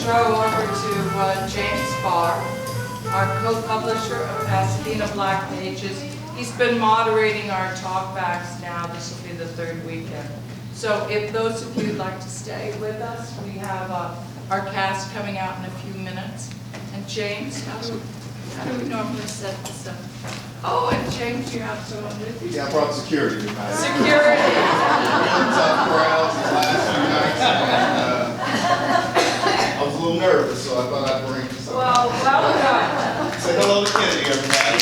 throw over to James Barr, our co-publisher of Pasadena Black Pages. He's been moderating our talkbacks now. This will be the third weekend. So if those of you would like to stay with us, we have our cast coming out in a few minutes. And James, how do we normally set this up? Oh, and James, you have someone with you? Yeah, I brought security tonight. Security. Tough crowds the last few nights. I was a little nervous, so I thought I'd bring some. Well, welcome. Say hello to Kennedy, everybody.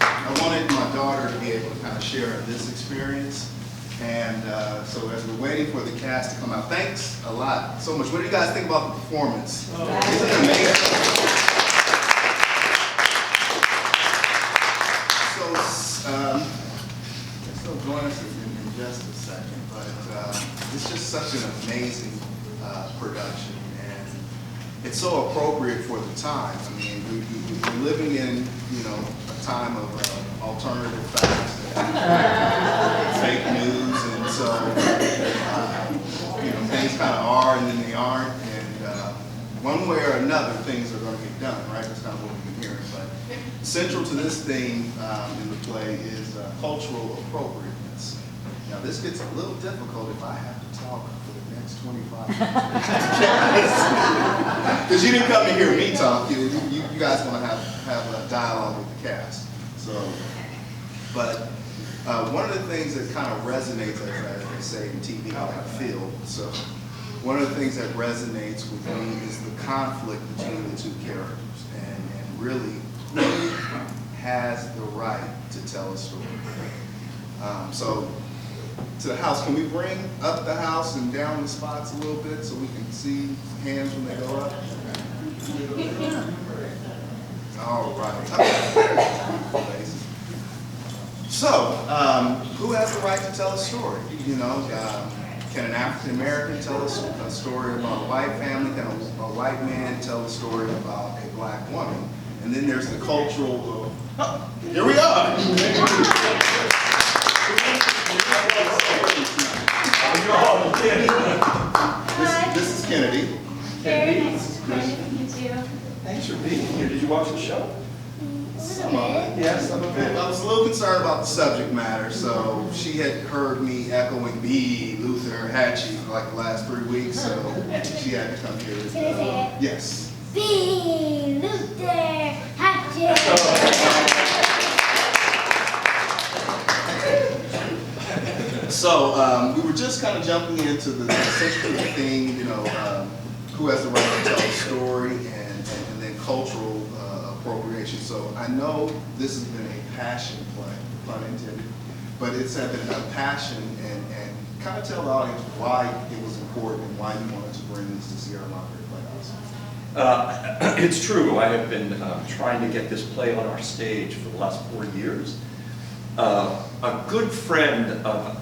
I wanted my daughter to be able to kind of share this experience. And so as we're waiting for the cast to come out, thanks a lot so much. What do you guys think about the performance? Isn't it amazing? So join us in just a second, but it's just such an amazing production, and it's so appropriate for the time. I mean, we're living in, a time of alternative facts and fake news, and so things kind of are and then they aren't, and one way or another things are going to get done, right? That's kind of what we've been hearing. But central to this theme in the play is cultural appropriateness. Now this gets a little difficult if I have to talk for the next 25 minutes. Because you didn't come to hear me talk. You guys want to have a dialogue with the cast. So, but one of the things that kind of resonates, as they say in TV, like film. So one of the things that resonates with me is the conflict between the two characters, and really who has the right to tell a story. So to the house, can we bring up the house and down the spots a little bit so we can see hands when they go up? All right. So, who has the right to tell a story? Can an African American tell a story about a white family? Can a white man tell a story about a black woman? And then there's the cultural. Here we are. This is Kennedy. Very nice to meet you. Thanks for being here. Did you watch the show? Some of it. Yes, some of it. I was a little concerned about the subject matter, so she had heard me echoing Bee-Luther-Hatchee for like the last 3 weeks, so she had to come here. Can I say it? Yes. Bee-Luther-Hatchee. So we were just kind of jumping into the central theme, who has the right to tell a story, and then cultural appropriation. So I know this has been a passion play, pun intended, but it's been a passion, and kind of tell the audience why it was important and why you wanted to bring this to Sierra Madre Playhouse. It's true. I have been trying to get this play on our stage for the last 4 years. A good friend of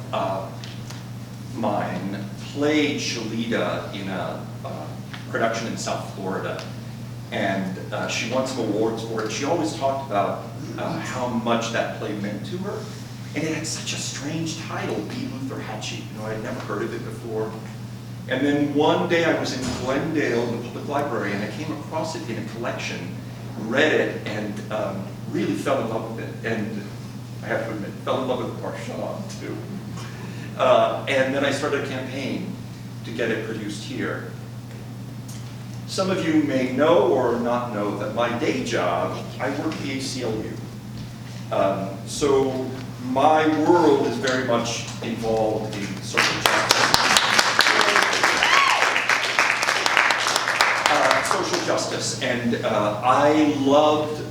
mine played Shalita in a production in South Florida, and she won some awards for it. She always talked about how much that play meant to her, and it had such a strange title, Bee-Luther-Hatchee. I'd never heard of it before. And then one day I was in Glendale in the public library, and I came across it in a collection, read it, and really fell in love with it. And I have to admit, fell in love with Marshawn too. And then I started a campaign to get it produced here. Some of you may know or not know that my day job, I work at the ACLU. So my world is very much involved in social justice. Social justice, and I loved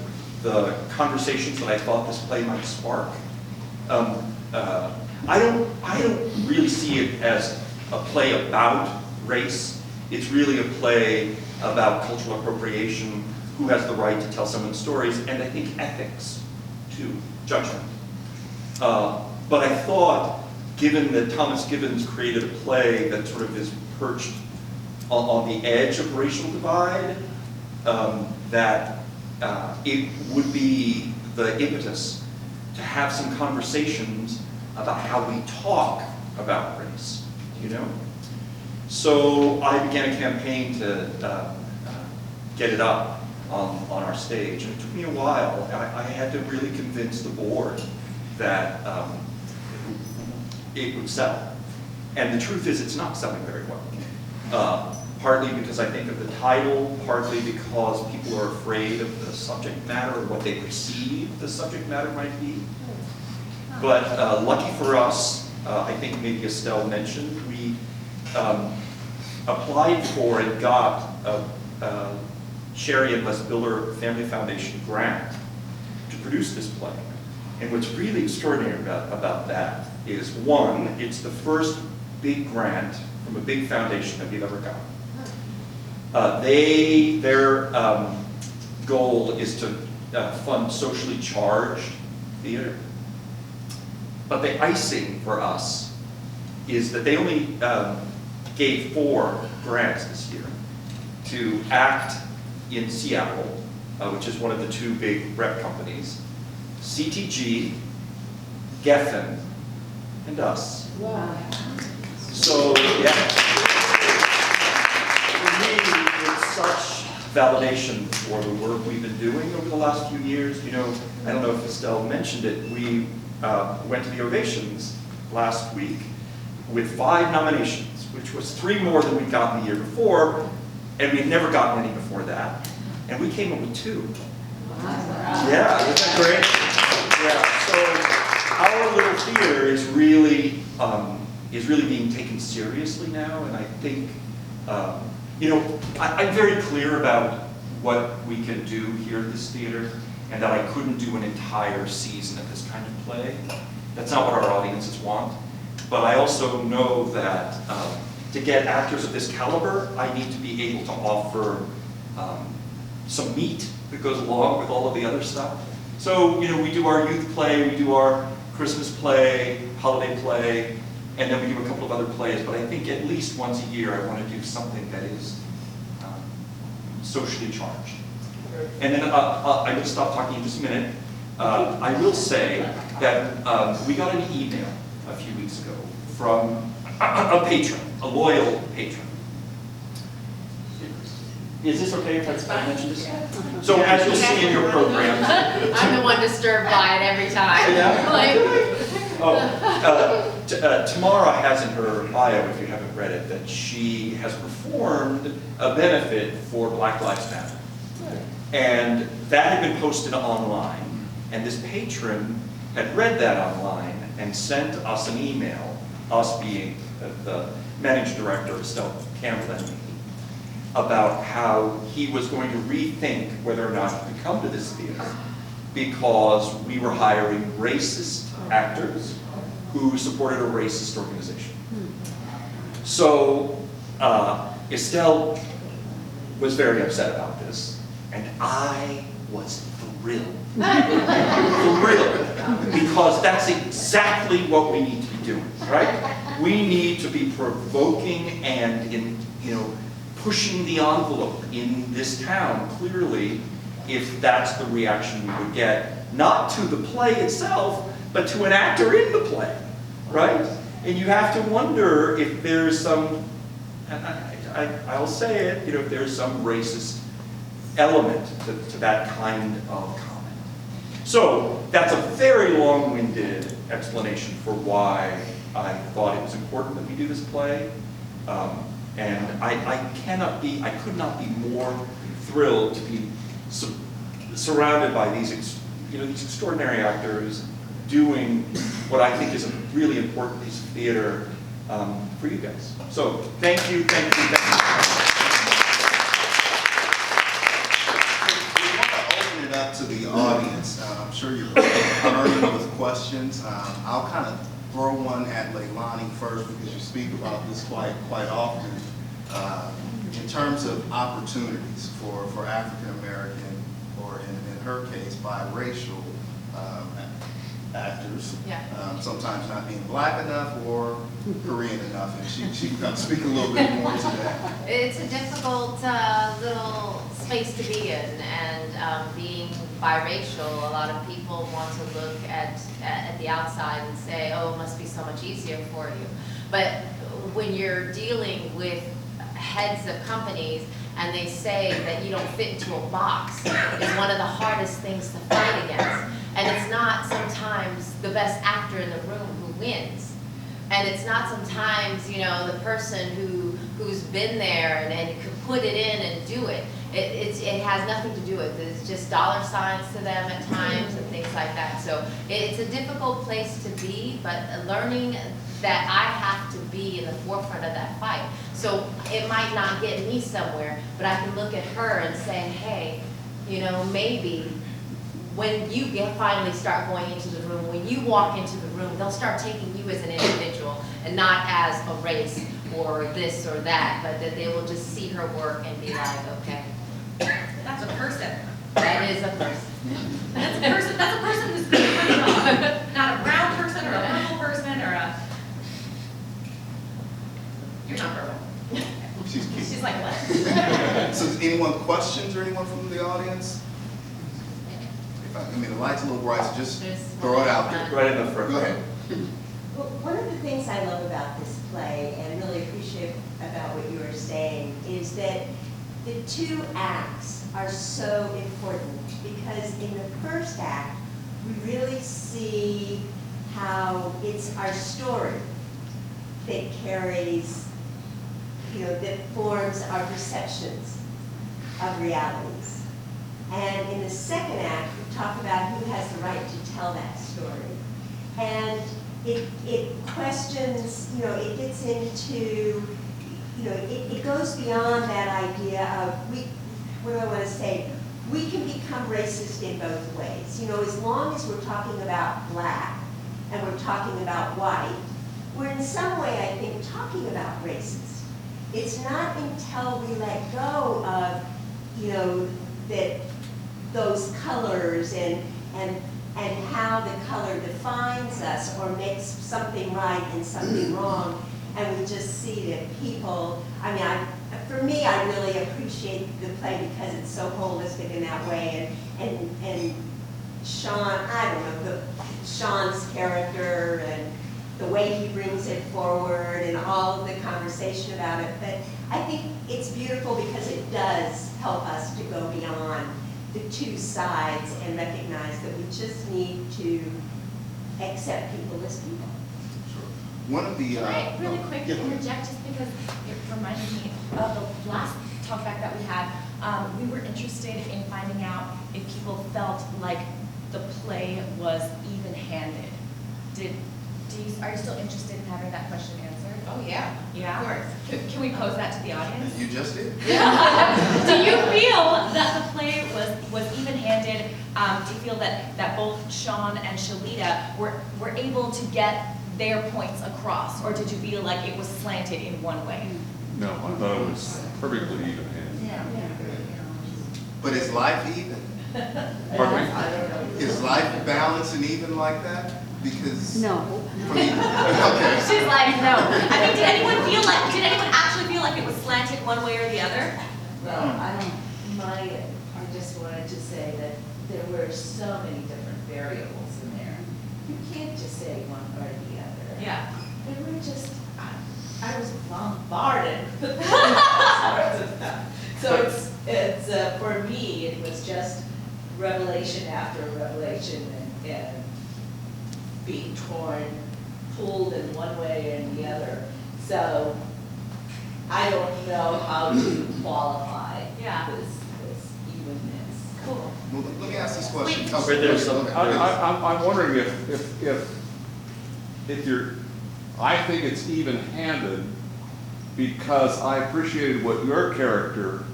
the conversations that I thought this play might spark. I don't really see it as a play about race. It's really a play about cultural appropriation, who has the right to tell someone's stories, and I think ethics, too, judgment. But I thought, given that Thomas Gibbons created a play that sort of is perched on the edge of racial divide, that it would be the impetus to have some conversations about how we talk about race. Do you know? So I began a campaign to get it up on our stage. And it took me a while. I had to really convince the board that it would sell. And the truth is, it's not selling very well. Partly because I think of the title, partly because people are afraid of the subject matter or what they perceive the subject matter might be. But lucky for us, I think maybe Estelle mentioned, we applied for and got a Sherry and Les Biller Family Foundation grant to produce this play. And what's really extraordinary about that is, one, it's the first big grant from a big foundation that we've ever gotten. Their goal is to fund socially charged theater. But the icing for us is that they only gave 4 grants this year to act in Seattle, which is one of the 2 big rep companies, CTG, Geffen, and us. Wow. So, yeah. For me, it's such validation for the work we've been doing over the last few years. You know, I don't know if Estelle mentioned it, we went to the Ovations last week with 5 nominations, which was 3 more than we'd gotten the year before, and we'd never gotten any before that. And we came up with 2. Yeah, isn't that great? Yeah, so our little theater is really being taken seriously now, and I think, you know, I'm very clear about what we can do here at this theater, and that I couldn't do an entire season of this kind of play. That's not what our audiences want. But I also know that to get actors of this caliber, I need to be able to offer some meat that goes along with all of the other stuff. So, you know, we do our youth play, we do our Christmas play, holiday play, and then we do a couple of other plays. But I think at least once a year I want to do something that is socially charged. And then I'm going to stop talking in just a minute. I will say that we got an email a few weeks ago from a patron, a loyal patron. Is this okay if I mention this? So as you'll see in your programs. I'm the one disturbed by it every time. Yeah? Like, Tamara has in her bio, if you haven't read it, that she has performed a benefit for Black Lives Matter. And that had been posted online, and this patron had read that online and sent us an email, us being the managing director, Estelle Campbell, and me, about how he was going to rethink whether or not he could come to this theater because we were hiring racist actors who supported a racist organization. So Estelle was very upset about this, and I was thrilled. Thrilled, because that's exactly what we need to be doing, right? We need to be provoking and pushing the envelope in this town, clearly, if that's the reaction we would get, not to the play itself, but to an actor in the play, right? And you have to wonder if there's some, I'll say it, if there's some racist element to that kind of comment. So that's a very long-winded explanation for why I thought it was important that we do this play. And I could not be more thrilled to be surrounded by these extraordinary actors doing what I think is a really important piece of theater for you guys. So thank you, thank you, thank you. We want to open it up to the audience. I'm sure you're burning with questions. I'll kind of throw one at Leilani first because you speak about this quite often. In terms of opportunities for African American, or in her case, biracial actors, sometimes not being black enough or Korean enough, and she can speak a little bit more to that. it's a difficult little space to be in, and being biracial, a lot of people want to look at the outside and say, oh, it must be so much easier for you. But when you're dealing with heads of companies and they say that you don't fit into a box, is one of the hardest things to fight against. And it's not sometimes the best actor in the room who wins. And it's not sometimes, you know, the person who's been there and could put it in and do it. It has nothing to do with it. It's just dollar signs to them at times and things like that. So it's a difficult place to be, but learning that I have to be in the forefront of that fight. So it might not get me somewhere, but I can look at her and say, hey, you know, maybe when you finally start going into the room, when you walk into the room, they'll start taking you as an individual and not as a race or this or that, but that they will just see her work and be like, okay. That's a person. That is a person. That's a person who's doing a job. Not a brown person or a purple person or a. You're not purple. She's cute. She's like what? So is anyone questions or anyone from the audience? I mean, the light's a little bright, so just throw it out there. Right in the front. Go ahead. Well, one of the things I love about this play and really appreciate about what you were saying is that the two acts are so important because in the first act, we really see how it's our story that carries, you know, that forms our perceptions of realities. And in the second act, we talk about who has the right to tell that story. And it questions, you know, it gets into, you know, it goes beyond that idea of, what do I want to say? We can become racist in both ways. You know, as long as we're talking about black and we're talking about white, we're in some way, I think, talking about racist. It's not until we let go of, you know, that those colors and how the color defines us or makes something right and something wrong, and we just see that people, I mean, for me, I really appreciate the play because it's so holistic in that way, and Sean, I don't know, Sean's character and the way he brings it forward and all of the conversation about it, but I think it's beautiful because it does help us to go beyond the two sides and recognize that we just need to accept people as people. One of the... Can I really quick yeah. interject just because it reminded me of the last talkback that we had. We were interested in finding out if people felt like the play was even-handed. Are you still interested in having that question answered? Oh yeah. Yeah? Of course. Can we pose that to the audience? You just did. Do you feel that the play was even-handed? Do you feel that both Sean and Shalita were able to get their points across, or did you feel like it was slanted in one way? No, I thought it was perfectly even-handed. But is life even? Pardon me? Is life balanced and even like that? Because... No. For me, okay. She's like, no. I mean, did anyone actually feel like it was slanted one way or the other? Well, I just wanted to say that there were so many different variables in there. You can't just say one or the other. Yeah. There were just, I was bombarded with all sorts of stuff. So it's for me, it was just revelation after revelation and being torn, pulled in one way and the other. So I don't know how to qualify this evenness. Cool. Well, let me ask this question. Wait, there's some- I'm wondering if you're, I think it's even-handed because I appreciated what your character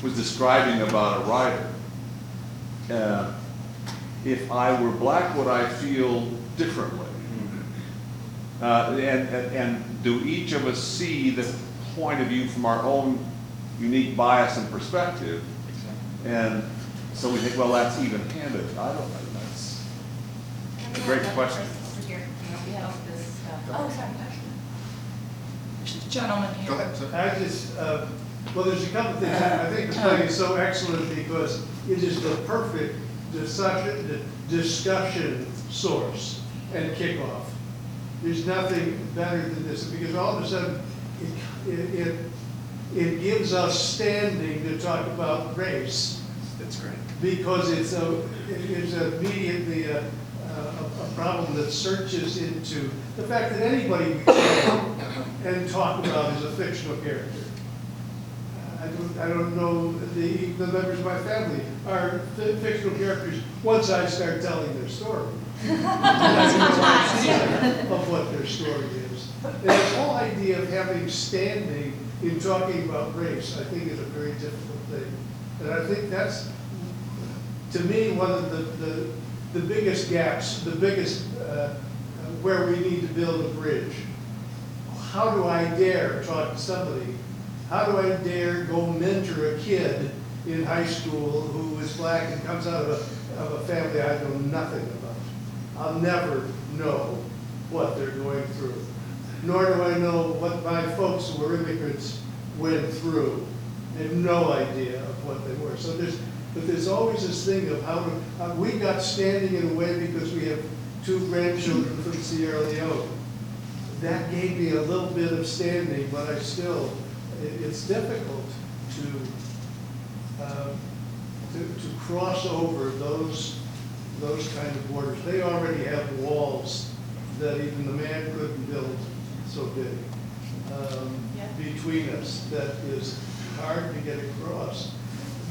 was describing about a writer. If I were black, would I feel differently? And do each of us see the point of view from our own unique bias and perspective? And so we think, well, that's even-handed. I don't know. That's a great question. Oh, sorry. Gentleman here. Go ahead, sir. I just, well, there's a couple things. I think the play is so excellent because it is the perfect discussion source and kickoff. There's nothing better than this, because all of a sudden, it gives us standing to talk about race. That's great. Because it's immediately a problem that searches into the fact that anybody we can and talk about is a fictional character. I don't know, the members of my family are fictional characters once I start telling their story. Of what their story is. And this whole idea of having standing in talking about race, I think is a very difficult thing. And I think that's, to me, one of the biggest gaps, the biggest, where we need to build a bridge. How do I dare talk to somebody? How do I dare go mentor a kid in high school who is black and comes out of a family I know nothing about? I'll never know what they're going through. Nor do I know what my folks who were immigrants went through. I have no idea of what they were. So there's always this thing of how to, we got standing in a way because we have 2 grandchildren from Sierra Leone. That gave me a little bit of standing, but I still, it's difficult to cross over those kind of borders. They already have walls that even the man couldn't build so big between us. That is hard to get across.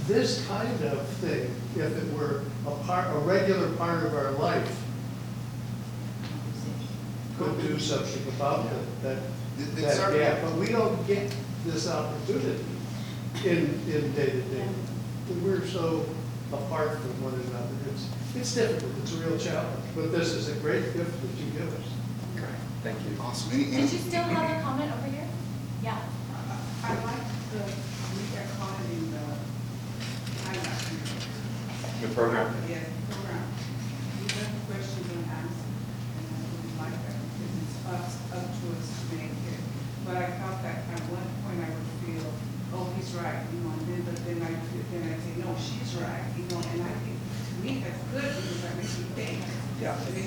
This kind of thing, if it were a regular part of our life, could do something about that gap. But we don't get this opportunity in day-to-day. We're so apart from one another. It's difficult. It's a real challenge. But this is a great gift that you give us. Great, thank you. Awesome. Did you still have a comment over here? Yeah. I like the, they're calling the, The program? yes, program. These are questions and answers, and I really like that because it's up to us to make it. But I felt that at one point I would feel, oh, he's right, you know, and then, but then I say, no, she's right, you know, and I think, to me, that's good because that makes me think. Yeah. It makes